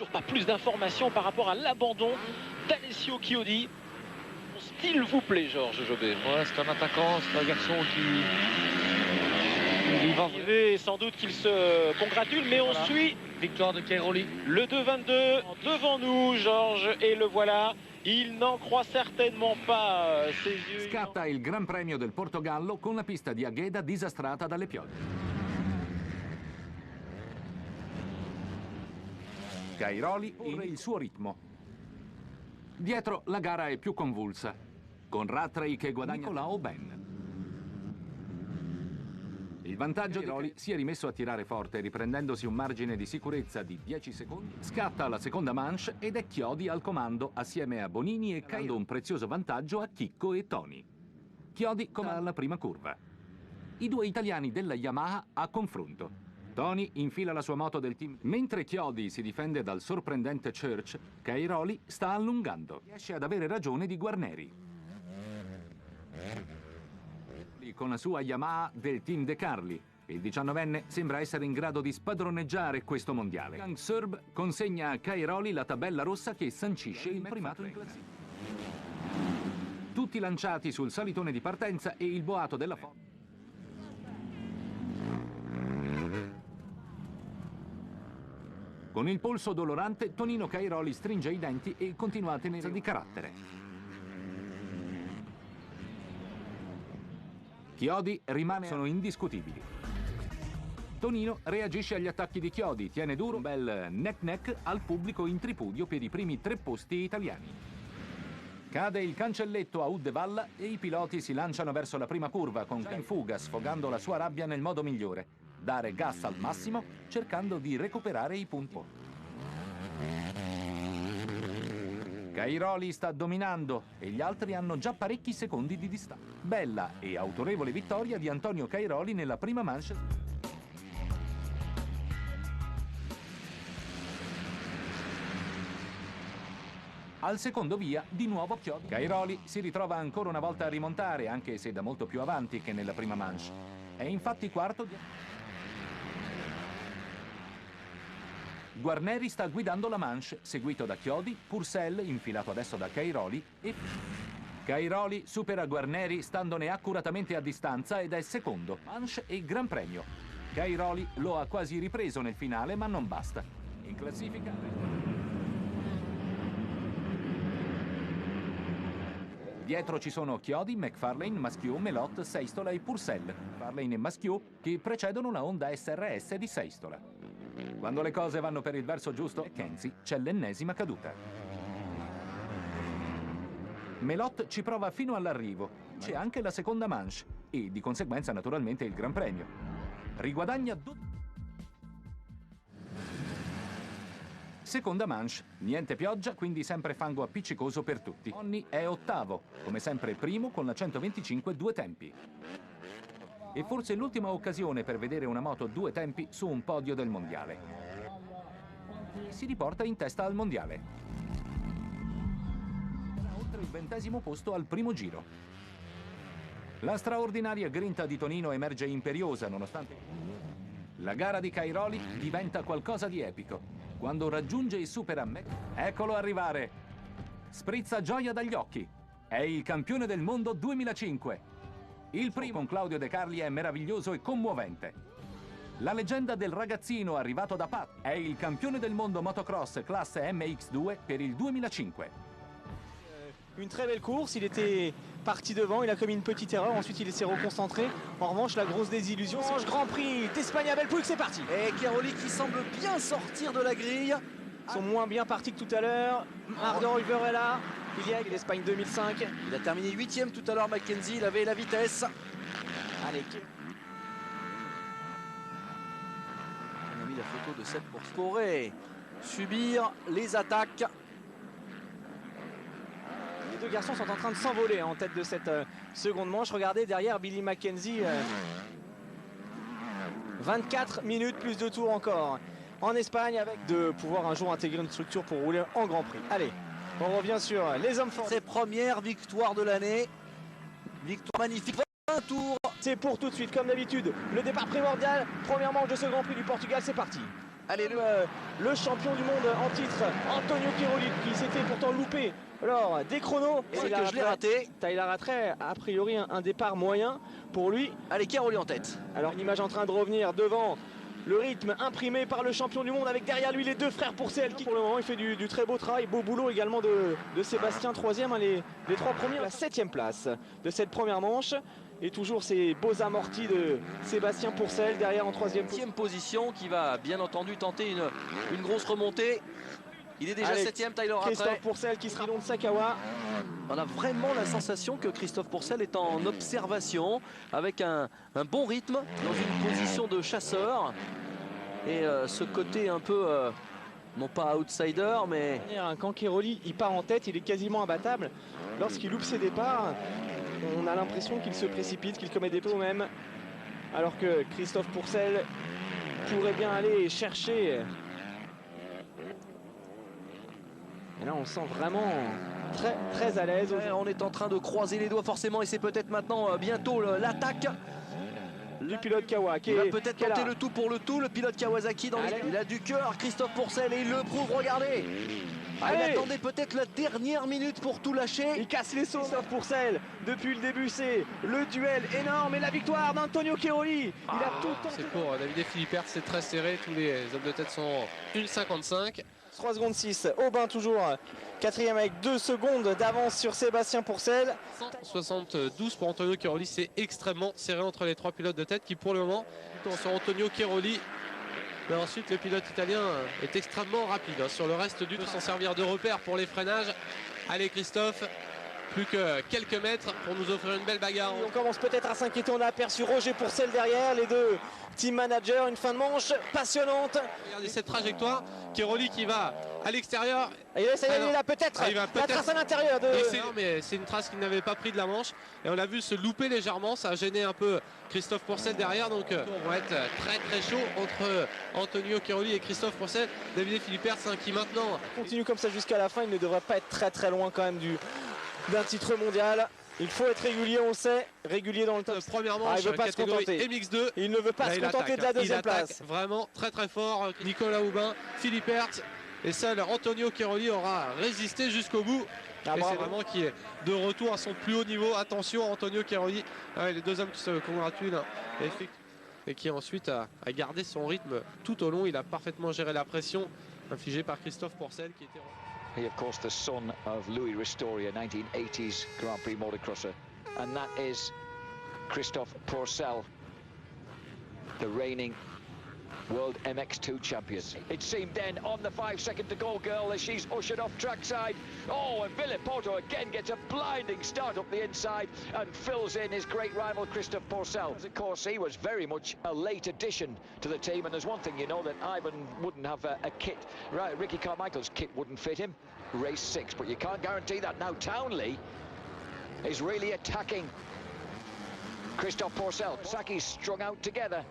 toujours pas plus d'informations par rapport à l'abandon d'Alessio Chiodi. S'il vous plaît, Georges Jobé. Ouais, c'est un attaquant, c'est un garçon qui... Il va Et sans doute qu'il se congratule, mais on suit. Victoire de Cairoli. Le 2-22 devant nous, Georges, et le voilà. Il n'en croit certainement pas ses yeux. Scatta il Gran Premio del Portogallo con la pista di Agheda disastrata dalle piogge. Cairoli corre il suo ritmo. Dietro la gara è più convulsa, con Rattray che guadagna Nicolao Ben. Il vantaggio di Cairoli si è rimesso a tirare forte, riprendendosi un margine di sicurezza di 10 secondi. Scatta la seconda manche ed è Chiodi al comando assieme a Bonini e Cairoli, un prezioso vantaggio a Chicco e Toni. Chiodi comanda la prima curva. I due italiani della Yamaha a confronto. Toni infila la sua moto del team. Mentre Chiodi si difende dal sorprendente Church, Cairoli sta allungando. Riesce ad avere ragione di Guarneri. Con la sua Yamaha del team De Carli. Il 19enne sembra essere in grado di spadroneggiare questo mondiale. Young Serb consegna a Cairoli la tabella rossa che sancisce il primato in classifica. Tutti lanciati sul salitone di partenza e il boato della foto. Con il polso dolorante, Tonino Cairoli stringe i denti e continua a tenersi di carattere. Chiodi rimane, sono indiscutibili. Tonino reagisce agli attacchi di Chiodi, tiene duro un bel neck-neck al pubblico in tripudio per i primi 3 posti italiani. Cade il cancelletto a Uddevalla e i piloti si lanciano verso la prima curva con in fuga, sfogando la sua rabbia nel modo migliore. Dare gas al massimo, cercando di recuperare i punti. Cairoli sta dominando e gli altri hanno già parecchi secondi di distacco. Bella e autorevole vittoria di Antonio Cairoli nella prima manche. Al secondo via, di nuovo Chiodi. Cairoli si ritrova ancora una volta a rimontare, anche se da molto più avanti che nella prima manche. È infatti quarto di... Guarneri sta guidando la manche, seguito da Chiodi, Purcell, infilato adesso da Cairoli, e... Cairoli supera Guarneri standone accuratamente a distanza ed è secondo. Manche e Gran Premio. Cairoli lo ha quasi ripreso nel finale, ma non basta. In classifica... Dietro ci sono Chiodi, McFarlane, Maschiu, Melot, Seistola e Purcell. McFarlane e Maschiu che precedono la Honda SRS di Seistola. Quando le cose vanno per il verso giusto, Kenzie c'è l'ennesima caduta. Melot ci prova fino all'arrivo. C'è anche la seconda manche e di conseguenza naturalmente il Gran Premio. Riguadagna seconda manche, niente pioggia, quindi sempre fango appiccicoso per tutti. Onni è ottavo, come sempre primo con la 125 2 tempi. E forse l'ultima occasione per vedere una moto 2 tempi su un podio del mondiale. Si riporta in testa al mondiale. Oltre il 20° posto al primo giro. La straordinaria grinta di Tonino emerge imperiosa nonostante... La gara di Cairoli diventa qualcosa di epico. Quando raggiunge e supera me, eccolo arrivare. Sprizza gioia dagli occhi. È il campione del mondo 2005. Il primo con Claudio De Carli è meraviglioso e commovente. La leggenda del ragazzino arrivato da Pat è il campione del mondo motocross classe MX2 per il 2005. Une très belle course, il était parti devant, il a commis une petite erreur, ensuite il s'est reconcentré. En revanche, la grosse désillusion, c'est le Grand Prix d'Espagne à Belpuig, c'est parti. Et Cairoli qui semble bien sortir de la grille. Ils sont moins bien partis que tout à l'heure. Ardor River est là. Il y a l'Espagne 2005. Il a terminé 8e tout à l'heure, Mackenzie, il avait la vitesse. Allez. On a mis la photo de cette pour pourrait subir les attaques. Les deux garçons sont en train de s'envoler en tête de cette seconde manche. Regardez derrière Billy Mackenzie. 24 minutes plus de tours encore en Espagne, avec de pouvoir un jour intégrer une structure pour rouler en Grand Prix. Allez, on revient sur les hommes forts. Ses premières victoires de l'année. Victoire magnifique, 20 tours. C'est pour tout de suite, comme d'habitude, le départ primordial. Première manche de ce Grand Prix du Portugal, c'est parti. Allez, le champion du monde en titre, Antonio Cairoli, qui s'était pourtant loupé alors des chronos. c'est que je l'ai raté. Tyler Rattray, a priori un départ moyen pour lui. Allez, Cairoli en tête. Alors une image en train de revenir devant. Le rythme imprimé par le champion du monde avec derrière lui les deux frères Pourcel qui pour le moment il fait du très beau travail, beau boulot également de Sébastien, troisième, hein, les trois premiers, la 7e place de cette première manche. Et toujours ces beaux amortis de Sébastien Pourcel derrière en 3e position qui va bien entendu tenter une grosse remontée. Il est déjà 7e, Tyler Rattray. Christophe Pourcel qui sera long de Sakawa. On a vraiment la sensation que Christophe Pourcel est en observation avec un bon rythme dans une position de chasseur. Et ce côté un peu, non pas outsider, mais... Quand Cairoli il part en tête, il est quasiment imbattable. Lorsqu'il loupe ses départs, on a l'impression qu'il se précipite, qu'il commet des taux même. Alors que Christophe Pourcel pourrait bien aller chercher. Et là on sent vraiment très à l'aise. On est en train de croiser les doigts forcément et c'est peut-être maintenant bientôt l'attaque du pilote Kawa qui va peut-être tenter le tout pour le tout. Le pilote Kawasaki il a du cœur, Christophe Pourcel, et il le prouve, regardez. Il attendait peut-être la dernière minute pour tout lâcher. Il casse les sauts, Christophe Pourcel. Depuis le début, c'est le duel énorme et la victoire d'Antonio Cairoli. Il a tout tenté. C'est pour Davide Philippert, c'est très serré. Tous les hommes de tête sont 1,55. 3 secondes 6. Aubin toujours 4e avec 2 secondes d'avance sur Sébastien Pourcel. 72 pour Antonio Cairoli, c'est extrêmement serré entre les trois pilotes de tête qui pour le moment sont Antonio Cairoli. Mais ensuite le pilote italien est extrêmement rapide sur le reste du s'en servir de repère pour les freinages. Allez Christophe, plus que quelques mètres pour nous offrir une belle bagarre. On commence peut-être à s'inquiéter, on a aperçu Roger Pourcel derrière, les deux team managers, une fin de manche passionnante. Regardez cette trajectoire, Cairoli qui va à l'extérieur. Et ça y est, il est là peut-être, la trace à l'intérieur de... Mais c'est une trace qu'il n'avait pas pris de la manche et on l'a vu se louper légèrement, ça a gêné un peu Christophe Pourcel derrière, donc on va être très chaud entre Antonio Cairoli et Christophe Pourcel. Davide Philippert qui maintenant continue comme ça jusqu'à la fin, il ne devrait pas être très loin quand même d'un titre mondial. Il faut être régulier, on le sait, régulier dans le top. Première manche, il ne veut pas se contenter. MX2. Il ne veut pas se contenter de la deuxième place. Vraiment très fort. Nicolas Aubin, Philippert et seul Antonio Cairoli aura résisté jusqu'au bout. Et c'est vraiment qui est de retour à son plus haut niveau. Attention Antonio Cairoli, les deux hommes qui se congratulent et qui ensuite a gardé son rythme tout au long. Il a parfaitement géré la pression infligée par Christophe Pourcel qui était... He, of course, the son of Louis Ristori, a 1980s Grand Prix motocrosser. And that is Christophe Pourcel, the reigning World MX2 champion. It seemed then on the 5 second to go girl as she's ushered off trackside. Oh, and Villopoto again gets a blinding start up the inside and fills in his great rival Christophe Pourcel. Of course, he was very much a late addition to the team, and there's one thing you know, that Ivan wouldn't have a kit. Right, Ricky Carmichael's kit wouldn't fit him. Race 6, but you can't guarantee that. Now Townley is really attacking Christophe Pourcel. Saki's strung out together.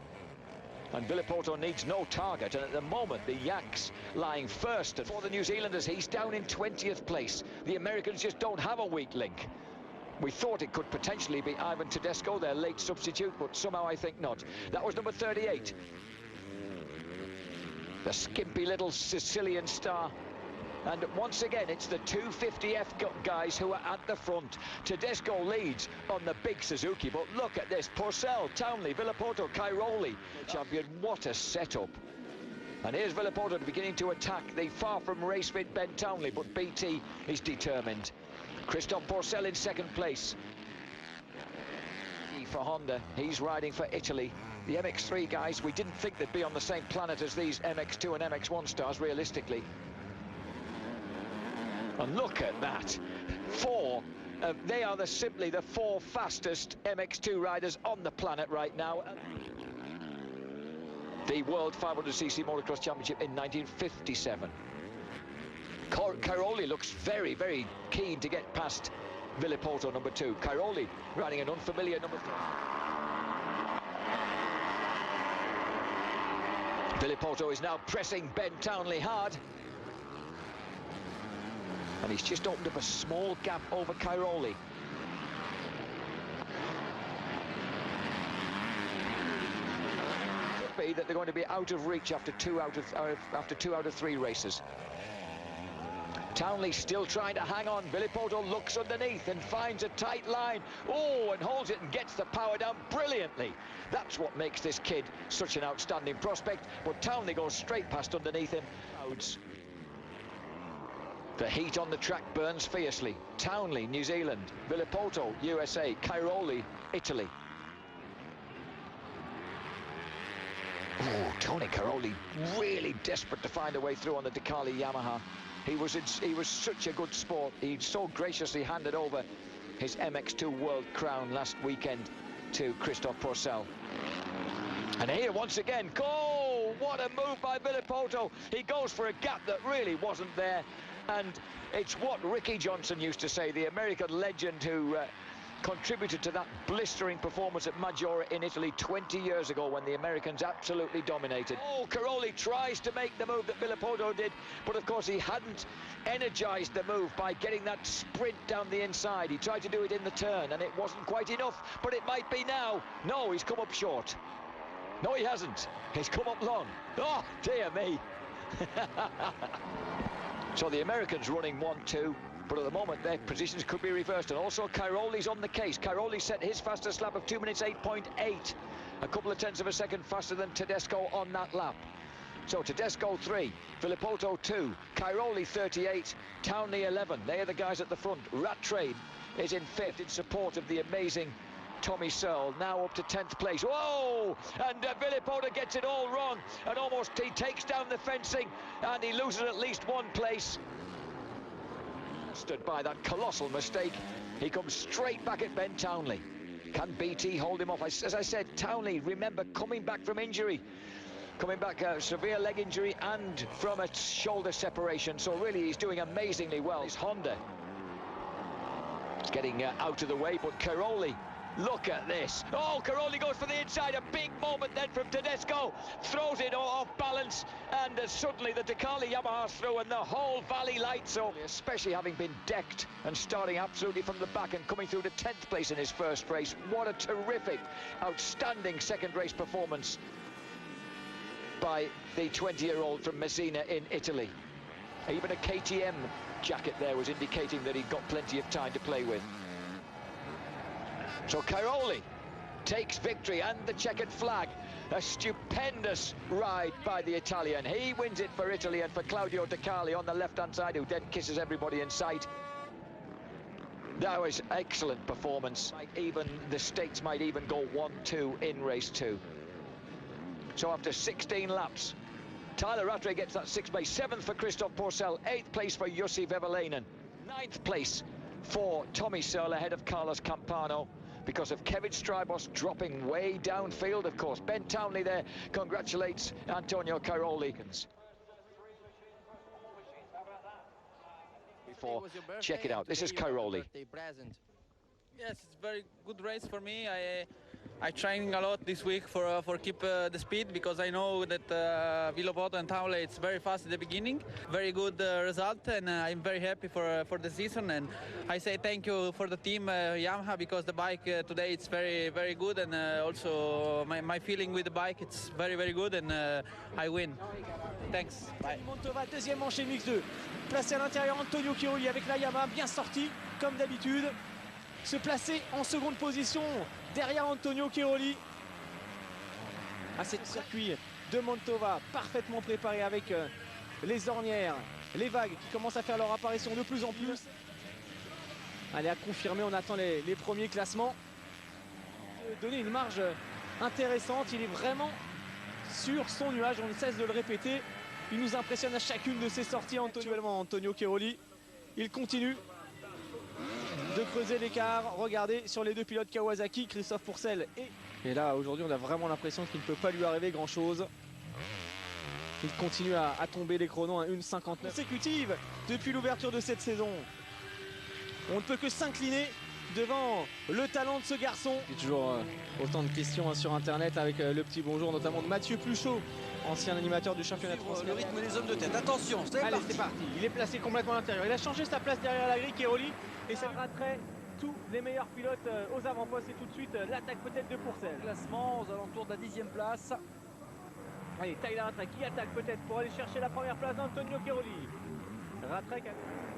And Villopoto needs no target, and at the moment the Yanks lying first. And for the New Zealanders, he's down in 20th place. The Americans just don't have a weak link. We thought it could potentially be Ivan Tedesco, their late substitute, but somehow I think not. That was number 38. The skimpy little Sicilian star. And once again, it's the 250F guys who are at the front. Tedesco leads on the big Suzuki, but look at this. Pourcel, Townley, Villopoto, Cairoli. Champion, what a setup. And here's Villopoto beginning to attack the far from race fit Ben Townley, but BT is determined. Christophe Pourcel in second place. For Honda, he's riding for Italy. The MX3 guys, we didn't think they'd be on the same planet as these MX2 and MX1 stars, realistically. And look at that. They are simply the 4 fastest MX2 riders on the planet right now. The World 500cc Motocross Championship in 1957. Cairoli looks very, very keen to get past Villopoto, number 2. Cairoli riding an unfamiliar number 3. Villopoto is now pressing Ben Townley hard. And he's just opened up a small gap over Cairoli. me that they're going to be out of reach after two out of three races. Townley still trying to hang on. Villopoto looks underneath and finds a tight line. Oh, and holds it and gets the power down brilliantly. That's what makes this kid such an outstanding prospect. But Townley goes straight past underneath him. The heat on the track burns fiercely. Townley, New Zealand. Villopoto, USA. Cairoli, Italy. Oh, Tony Cairoli really desperate to find a way through on the Ducati Yamaha. He was such a good sport. He so graciously handed over his MX2 World Crown last weekend to Christophe Pourcel. And here once again, go! What a move by Villopoto. He goes for a gap that really wasn't there. And it's what Ricky Johnson used to say, the American legend who contributed to that blistering performance at Maggiore in Italy 20 years ago when the Americans absolutely dominated. Oh, Cairoli tries to make the move that Villopoto did, but of course he hadn't energized the move by getting that sprint down the inside. He tried to do it in the turn and it wasn't quite enough, but it might be now. No, he's come up short. No, he hasn't. He's come up long. Oh, dear me. So the Americans running 1-2. But at the moment, their positions could be reversed. And also, Cairoli's on the case. Cairoli set his fastest lap of 2 minutes 8.8. A couple of tenths of a second faster than Tedesco on that lap. So Tedesco 3, Villopoto 2, Cairoli 38, Townley 11. They are the guys at the front. Rattray is in 5th in support of the amazing Tommy Searle, now up to 10th place. Whoa! And Villopoto gets it all wrong. And almost he takes down the fencing. And he loses at least 1 place. By that colossal mistake, he comes straight back at Ben Townley. Can BT hold him off? As I said, Townley, remember, coming back from injury, coming back severe leg injury and from a shoulder separation, so really he's doing amazingly well. It's Honda. It's getting out of the way, but Cairoli, look at this. Oh, Cairoli goes for the inside. A big moment then from Tedesco. Throws it off balance. And suddenly the Ducati Yamaha's through and the whole valley lights up. Especially having been decked and starting absolutely from the back and coming through to 10th place in his first race. What a terrific, outstanding second race performance by the 20-year-old from Messina in Italy. Even a KTM jacket there was indicating that he'd got plenty of time to play with. So Cairoli takes victory and the checkered flag. A stupendous ride by the Italian. He wins it for Italy and for Claudio Decali on the left-hand side, who then kisses everybody in sight. That was excellent performance. Even the States might even go 1-2 in race 2. So after 16 laps, Tyler Rattray gets that 6th place. 7th for Christophe Pourcel. 8th place for Jussi Vehviläinen. 9th place for Tommy Searle ahead of Carlos Campano, because of Kevin Strybos dropping way downfield, of course. Ben Townley there congratulates Antonio Cairoli. Before, check it out. This is Cairoli. Yes, it's a very good race for me. I training a lot this week for keep the speed, because I know that Villopoto and Townley, it's very fast at the beginning. Very good result, and I'm very happy for the season. And I say thank you for the team Yamaha, because the bike today it's very, very good, and also my feeling with the bike, it's very, very good, and I win. Thanks. Bye. Montova, deuxième manche MX2. Placé à l'intérieur, Antonio Cairoli avec la Yamaha, bien sorti comme d'habitude. Se placer en seconde position derrière Antonio Cairoli. À cette circuit de Montova, parfaitement préparé avec les ornières, les vagues qui commencent à faire leur apparition de plus en plus. Allez, à confirmer, on attend les premiers classements. Donner une marge intéressante, il est vraiment sur son nuage, on ne cesse de le répéter. Il nous impressionne à chacune de ses sorties, Antonio Cairoli. Il continue de creuser l'écart. Regardez sur les deux pilotes Kawasaki, Christophe Pourcel et là aujourd'hui on a vraiment l'impression qu'il ne peut pas lui arriver grand chose. Il continue à tomber les chronos à 1,59 consécutive depuis l'ouverture de cette saison. On ne peut que s'incliner devant le talent de ce garçon. Il y a toujours autant de questions sur internet avec le petit bonjour notamment de Mathieu Pluchot, ancien animateur du championnat de France. Le rythme des hommes de tête, attention, c'est parti. C'est parti, il est placé complètement à l'intérieur. Il a changé sa place derrière la grille, Cairoli, et ça raterait tous les meilleurs pilotes aux avant-postes. Et tout de suite l'attaque peut-être de Pourcel. Classement aux alentours de la 10e place. Allez, Tyler Rattray qui attaque peut-être pour aller chercher la première place d'Antonio Cairoli. Rattray,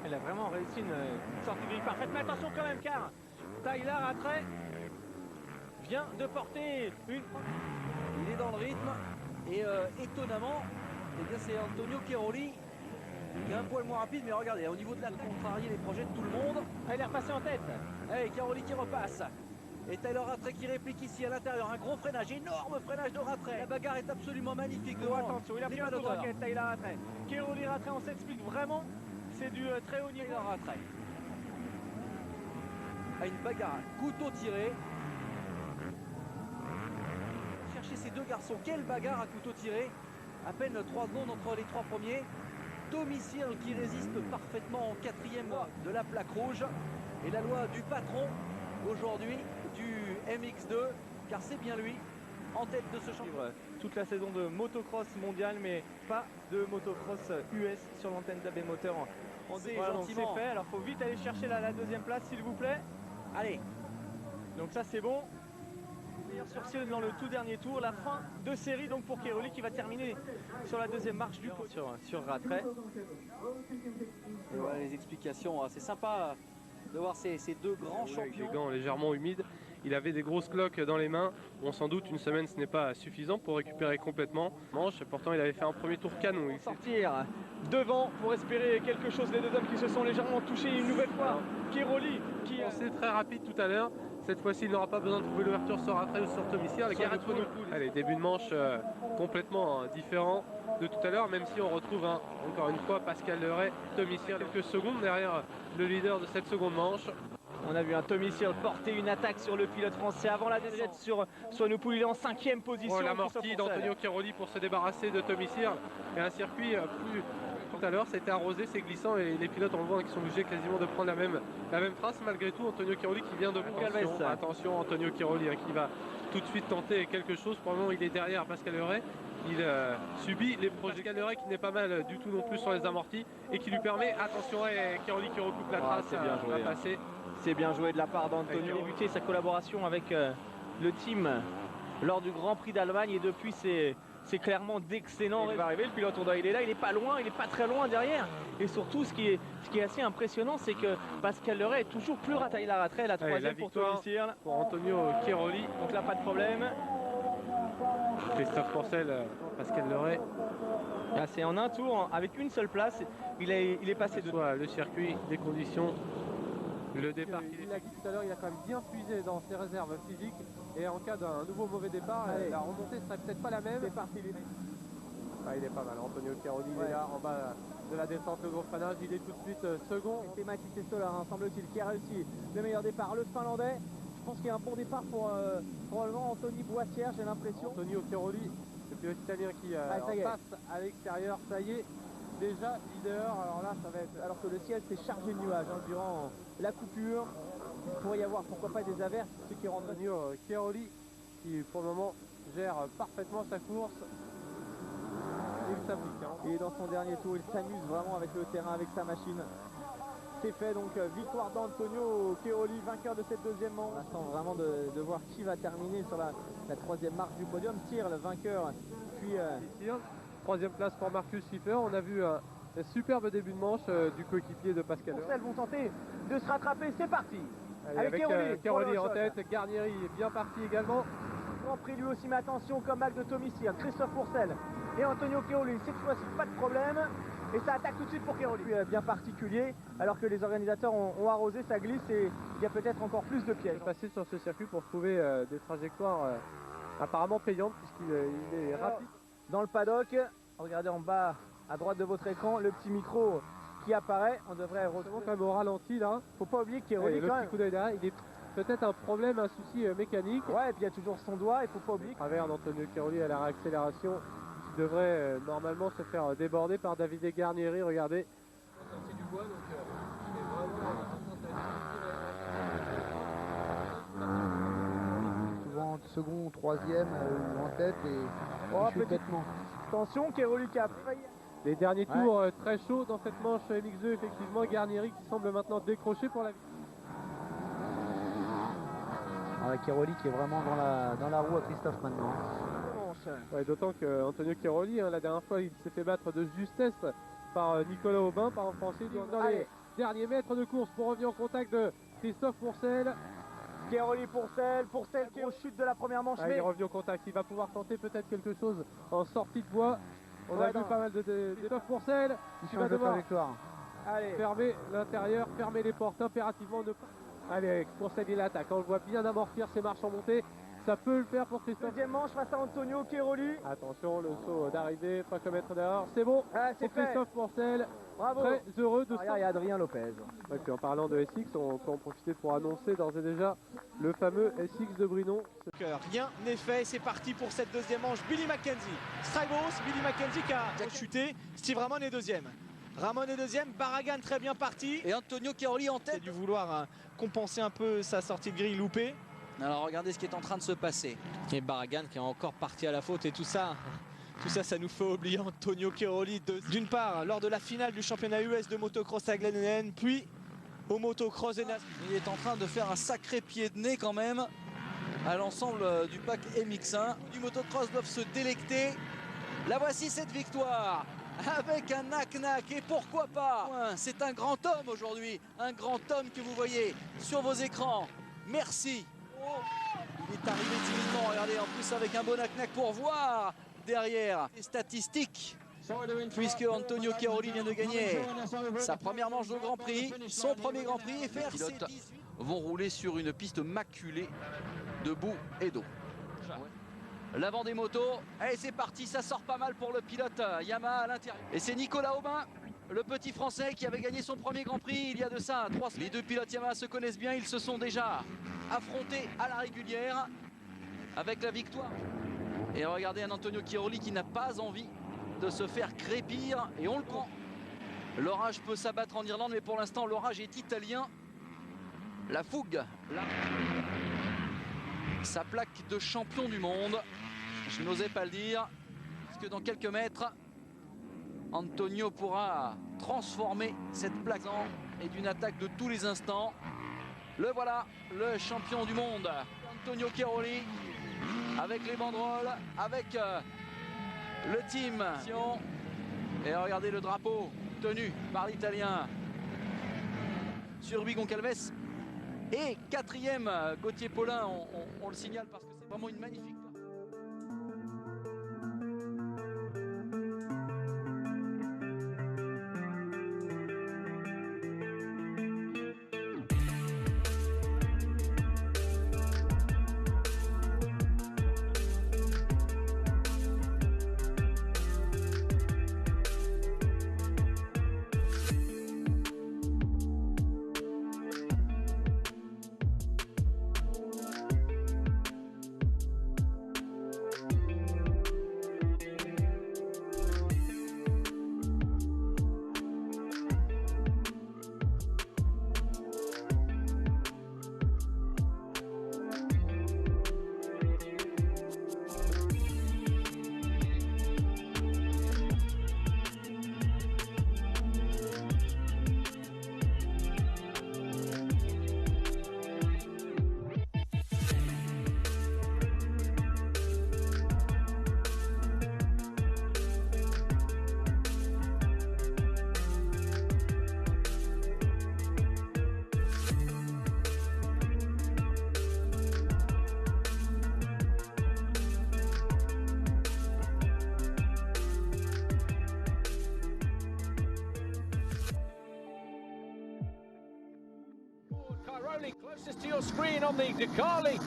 elle a vraiment réussi une sortie de grille parfaite. Mais attention quand même, car Tyler Rattray vient de porter une... Il est dans le rythme et étonnamment, eh bien c'est Antonio Cairoli qui est un poil moins rapide, mais regardez, au niveau de la contrarier les projets de tout le monde. Elle est repassée en tête. Hey, Cairoli qui repasse. Et Tyler Rattray qui réplique ici à l'intérieur. Un gros freinage, énorme freinage de Rattray. La bagarre est absolument magnifique. Oh, attention, il a pris un coup de raquette, Tyler Rattray. Cairoli Rattray, on s'explique vraiment, c'est du très haut niveau. Tyler Rattray à une bagarre, couteau tiré. Chercher ces deux garçons, quelle bagarre à couteau tiré. À peine 3 secondes entre les 3 premiers. Tommy Searle qui résiste parfaitement en 4e de la plaque rouge. Et la loi du patron aujourd'hui du MX2, car c'est bien lui en tête de ce championnat. Toute la saison de motocross mondial, mais pas de motocross US sur l'antenne d'AB Moteur. C'est fait, alors faut vite aller chercher la deuxième place s'il vous plaît. Allez, donc ça c'est bon. Meilleur sursis dans le tout dernier tour, la fin de série donc pour Cairoli qui va terminer sur la deuxième marche du podium sur Rattray. Et voilà les explications, c'est sympa de voir ces deux grands champions. Avec des gants légèrement humides, il avait des grosses cloques dans les mains. Bon, sans doute une semaine ce n'est pas suffisant pour récupérer complètement manche, pourtant il avait fait un premier tour canon. Il sortir devant pour espérer quelque chose, les deux hommes qui se sont légèrement touchés une nouvelle fois. Cairoli qui est très rapide tout à l'heure. Cette fois-ci, il n'aura pas besoin de trouver l'ouverture sur Rattray ou sur Tommy Searle. Allez, début de manche complètement différent de tout à l'heure, même si on retrouve encore une fois Pascal Leray, Tommy Searle quelques secondes derrière le leader de cette seconde manche. On a vu un Tommy Searle porter une attaque sur le pilote français avant la descente sur Swanepoel. Il est en 5e position. L'amorti d'Antonio Cairoli pour se débarrasser de Tommy Searle. Et un circuit plus... Tout à l'heure, c'était arrosé, c'est glissant et les pilotes, on le voit, qui sont obligés quasiment de prendre la même trace. Malgré tout, Antonio Cairoli qui vient de prendre. Attention, Antonio Cairoli qui va tout de suite tenter quelque chose. Pour le moment, il est derrière Pascal Leray. Il subit les projets. Pascal Leray qui n'est pas mal du tout non plus sur les amortis et qui lui permet, attention, Cairoli qui recoupe la trace. C'est bien joué. C'est bien joué de la part d'Antonio. Il a débuté sa collaboration avec le team lors du Grand Prix d'Allemagne et depuis c'est clairement d'excellents. Il va arriver, le pilote Honda, il est là, il n'est pas loin, il n'est pas très loin derrière. Et surtout, ce qui est assez impressionnant, c'est que Pascal Leray est toujours plus rapide. Il a raté la 3e pour Tommy Searle. Pour Antonio Cairoli. Donc là, pas de problème. Christophe Pourcel, Pascal Leray. Là, c'est en un tour, avec une seule place. Il est passé de... Le circuit, des conditions. Le départ, il l'a dit tout à l'heure, il a quand même bien puisé dans ses réserves physiques et en cas d'un nouveau mauvais départ, la remontée serait peut-être pas la même. C'est parti. Il est pas mal, Antonio Cairoli il est là en bas de la descente, le gros freinage, il est tout de suite second. C'est Mathis Stolar, semble-t-il, qui a réussi le meilleur départ, le Finlandais. Je pense qu'il y a un bon départ pour probablement Anthony Boissière, j'ai l'impression. Antonio Cairoli, le pilote italien qui passe à l'extérieur, ça y est. Déjà leader, alors là ça va être... Alors que le ciel s'est chargé de nuages durant la coupure. Il pourrait y avoir pourquoi pas des averses, ce qui rendrait Antonio Cairoli qui pour le moment gère parfaitement sa course. Il s'applique. Il est dans son dernier tour, il s'amuse vraiment avec le terrain, avec sa machine. C'est fait, donc victoire d'Antonio Cairoli, vainqueur de cette deuxième manche. On attend vraiment de voir qui va terminer sur la 3e marche du podium. Searle, le vainqueur, puis... 3e place pour Marcus Schiffer. On a vu un superbe début de manche du coéquipier de Pascal Leray. Elles vont tenter de se rattraper, c'est parti. Allez, avec Cairoli en tête, Garnieri est bien parti également. Grand Prix lui aussi, mais attention, comme balle de Tommy Searle, Christophe Pourcel et Antonio Cairoli. Cette fois-ci, pas de problème. Et ça attaque tout de suite pour Cairoli. Bien particulier, alors que les organisateurs ont arrosé, ça glisse et il y a peut-être encore plus de pièges. Passer sur ce circuit pour trouver des trajectoires apparemment payantes puisqu'il est rapide. Dans le paddock, regardez en bas à droite de votre écran, le petit micro qui apparaît. On devrait retrouver quand même au ralenti là. Faut pas oublier que Cairoli, le petit coup d'œil derrière, il est peut-être un problème, un souci mécanique. Ouais, et puis il y a toujours son doigt, il faut pas oublier. À travers d'Antonio Cairoli à la réaccélération, qui devrait normalement se faire déborder par Davide Garnieri. Regardez. C'est du bois, donc il est vraiment souvent second, troisième en tête et bêtement. Attention, Cairoli qui a failli. Les derniers tours très chauds dans cette manche MX2, effectivement. Garnieri qui semble maintenant décrocher pour la victoire. Cairoli qui est vraiment dans la roue à Christophe maintenant. Ouais, d'autant que Antonio Cairoli, la dernière fois, il s'est fait battre de justesse par Nicolas Aubin, par un Français. Dans les derniers mètres de course pour revenir en contact de Christophe Pourcel. Cairoli, Pourcel qui chute de la première manche. Il est revenu au contact, il va pouvoir tenter peut-être quelque chose en sortie de voie. On a vu pas mal de Christophe Pourcel qui va devoir fermer l'intérieur, fermer les portes impérativement. Allez, Pourcel il attaque, on le voit bien amortir ses marches en montée. Ça peut le faire pour Christophe. Deuxième manche face à Antonio Cairoli. Attention, le saut d'arrivée, pas commettre d'erreur. C'est bon, c'est Christophe Pourcel. Bravo. Très heureux de ça. Il y a Adrien Lopez. Et puis en parlant de SX, on peut en profiter pour annoncer d'ores et déjà le fameux SX de Brinon. Rien n'est fait, c'est parti pour cette deuxième manche. Billy Mackenzie, Strybos, Billy Mackenzie qui a chuté. Steve Ramon est deuxième. Ramon est deuxième, Barragan très bien parti. Et Antonio Cairoli en tête. Il a dû vouloir compenser un peu sa sortie de grille loupée. Alors regardez ce qui est en train de se passer. Et Barragan qui est encore parti à la faute et tout ça, ça nous fait oublier Antonio Cairoli. D'une part, lors de la finale du championnat US de motocross à Glen Helen, puis au motocross et il est en train de faire un sacré pied de nez quand même à l'ensemble du pack MX1. Du motocross doivent se délecter. La voici cette victoire avec un knack-knack et pourquoi pas. C'est un grand homme aujourd'hui, un grand homme que vous voyez sur vos écrans. Merci. Il est arrivé timidement, regardez, en plus avec un bon knack-knack pour voir derrière les statistiques, puisque Antonio Cairoli vient de gagner sa première manche de Grand Prix, son premier Grand Prix, et faire ses 18 vont rouler sur une piste maculée de boue et d'eau. L'avant des motos, et c'est parti, ça sort pas mal pour le pilote Yamaha à l'intérieur. Et c'est Nicolas Aubin, le petit Français qui avait gagné son premier Grand Prix il y a de ça 3 semaines. Les deux pilotes Yamaha se connaissent bien, ils se sont déjà affrontés à la régulière avec la victoire. Et regardez un Antonio Cairoli qui n'a pas envie de se faire crépir et on le comprend. L'orage peut s'abattre en Irlande, mais pour l'instant l'orage est italien. La fougue, sa plaque de champion du monde, je n'osais pas le dire, parce que dans quelques mètres, Antonio pourra transformer cette plaque et d'une attaque de tous les instants. Le voilà, le champion du monde, Antonio Cairoli, avec les banderoles, avec le team. Et regardez le drapeau tenu par l'Italien sur Rubis Goncalves. Et quatrième, Gauthier Paulin, on le signale parce que c'est vraiment une magnifique. Closest to your screen on the Decali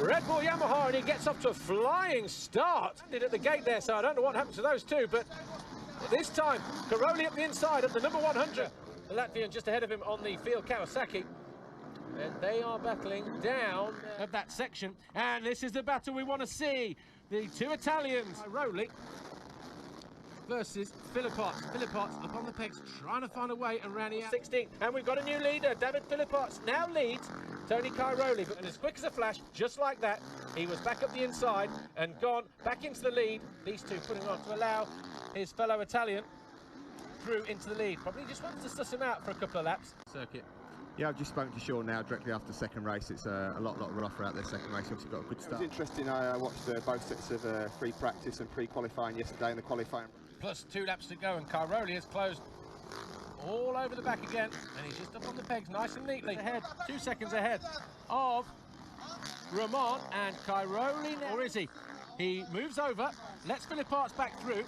Red Bull Yamaha, and he gets off to a flying start. Did at the gate there, so I don't know what happened to those two, but this time Cairoli up the inside of the number 100. The Latvian just ahead of him on the field, Kawasaki. And they are battling down at that section, and this is the battle we want to see. The two Italians, Cairoli versus Philippots. Philippots up on the pegs, trying to find a way around here. 16, and we've got a new leader. David Philippots now leads Tony Cairoli, and as quick as a flash, just like that, he was back up the inside and gone back into the lead. These two putting on to allow his fellow Italian through into the lead. Probably just wants to suss him out for a couple of laps. Circuit. Yeah, I've just spoken to Sean now directly after the second race. It's a lot rougher out there second race. Obviously got a good start. It was interesting. I watched both sets of free practice and pre-qualifying yesterday and the qualifying. Plus 2 laps to go, and Cairoli has closed all over the back again, and he's just up on the pegs nice and neatly. Ahead, 2 seconds ahead of Ramon, and Cairoli, or is he? He moves over, lets Philipparts back through.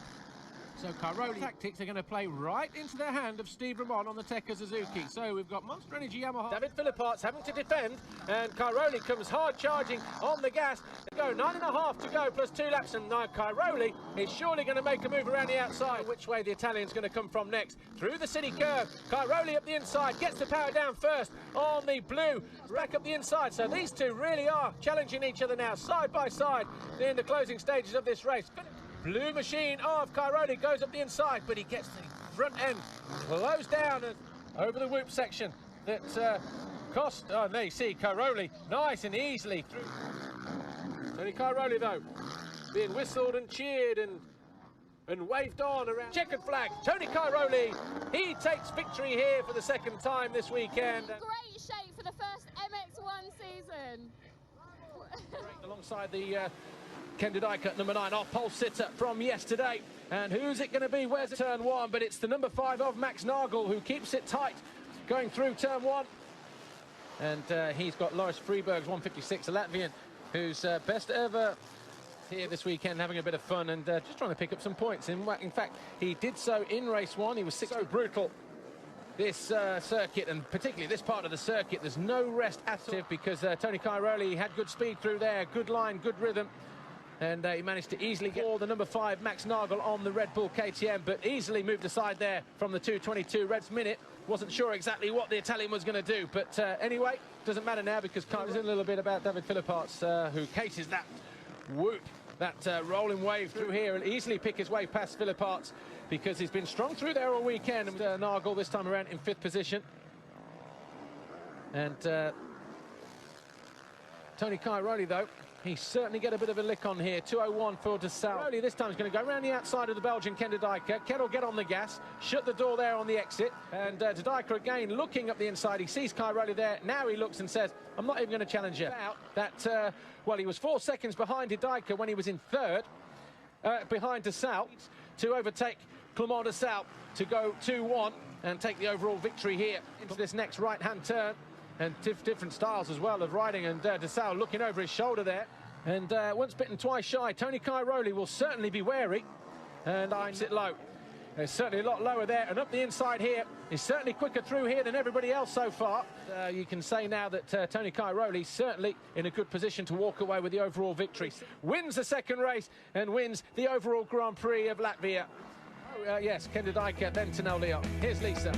So Cairoli tactics are going to play right into the hand of Steve Ramon on the Tekka Suzuki. So we've got Monster Energy Yamaha. David Philipparts having to defend, and Cairoli comes hard charging on the gas. Go 9.5 to go plus 2 laps, and now Cairoli is surely going to make a move around the outside. Which way the Italian's going to come from next? Through the city curve. Cairoli up the inside, gets the power down first on the blue, back up the inside. So these two really are challenging each other now, side by side, in the closing stages of this race. Blue machine of Cairoli goes up the inside, but he gets the front end closed down and over the whoop section that cost. Oh, there you see Cairoli nice and easily through. Tony Cairoli, though, being whistled and cheered and waved on around. Checkered flag. Tony Cairoli, he takes victory here for the second time this weekend. Great shape for the first MX1 season. Alongside the Ken Dodika, number 9, off pole sitter from yesterday. And who's it going to be? Where's it? Turn 1, but it's the number 5 of Max Nagel who keeps it tight going through turn 1. And he's got Loris Freeberg's 156, a Latvian, who's best ever here this weekend, having a bit of fun and just trying to pick up some points. In fact, he did so in race 1. He was so brutal. This circuit, and particularly this part of the circuit, there's no rest active because Tony Cairoli had good speed through there, good line, good rhythm. And he managed to easily get all the number 5 Max Nagel on the Red Bull KTM, but easily moved aside there from the 2:22 Reds minute. Wasn't sure exactly what the Italian was going to do, but anyway, doesn't matter now because Cairoli's in a little bit about David Philipparts, who cases that whoop, that rolling wave through here, and easily pick his way past Philipparts because he's been strong through there all weekend. And Nagel this time around in 5th position. And Tony Cairoli, though, he certainly get a bit of a lick on here. 2:01 for De Sau. Cairoli this time is going to go around the outside of the Belgian Ken Dodika. Ken will get on the gas, shut the door there on the exit, and Dodika again looking up the inside. He sees Cairoli there. Now he looks and says, I'm not even going to challenge you. That, well, he was 4 seconds behind Dodika when he was in 3rd, behind De Sau, to overtake Clement De Sau to go 2-1 and take the overall victory here into this next right-hand turn. And different styles as well of riding, and De Sau looking over his shoulder there. And once bitten, twice shy. Tony Cairoli will certainly be wary, and I sit low. It's certainly a lot lower there, and up the inside here. He's certainly quicker through here than everybody else so far. You can say now that Tony Cairoli certainly in a good position to walk away with the overall victory. Wins the second race and wins the overall Grand Prix of Latvia. Oh, yes, Ken Dodika, then Tonel Leon. Here's Lisa.